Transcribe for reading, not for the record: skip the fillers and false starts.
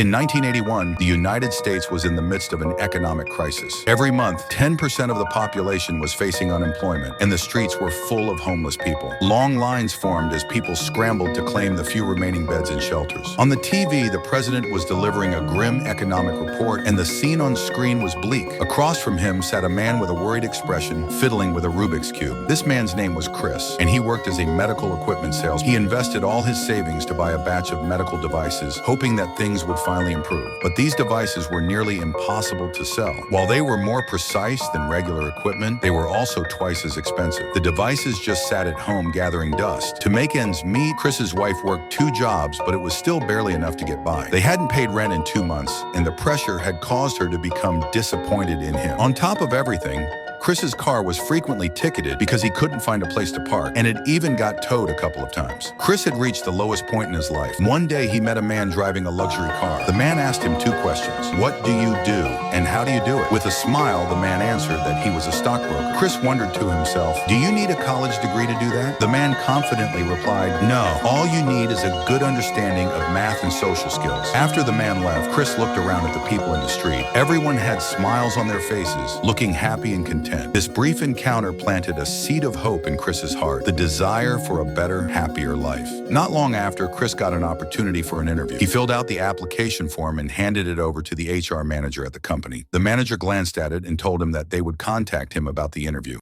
In 1981, the United States was in the midst of an economic crisis. Every month, 10% of the population was facing unemployment, and the streets were full of homeless people. Long lines formed as people scrambled to claim the few remaining beds in shelters. On the TV, the president was delivering a grim economic report, and the scene on screen was bleak. Across from him sat a man with a worried expression, fiddling with a Rubik's Cube. This man's name was Chris, and he worked as a medical equipment salesman. He invested all his savings to buy a batch of medical devices, hoping that things would finally improve. But these devices were nearly impossible to sell. While they were more precise than regular equipment, they were also twice as expensive. The devices just sat at home gathering dust. To make ends meet, Chris's wife worked 2 jobs, but it was still barely enough to get by. They hadn't paid rent in 2 months, and the pressure had caused her to become disappointed in him. On top of everything, Chris's car was frequently ticketed because he couldn't find a place to park, and it even got towed a couple of times. Chris had reached the lowest point in his life. One day, he met a man driving a luxury car. The man asked him 2 questions. What do you do, and how do you do it? With a smile, the man answered that he was a stockbroker. Chris wondered to himself, do you need a college degree to do that? The man confidently replied, no, all you need is a good understanding of math and social skills. After the man left, Chris looked around at the people in the street. Everyone had smiles on their faces, looking happy and content. This brief encounter planted a seed of hope in Chris's heart, the desire for a better, happier life. Not long after, Chris got an opportunity for an interview. He filled out the application form and handed it over to the HR manager at the company. The manager glanced at it and told him that they would contact him about the interview.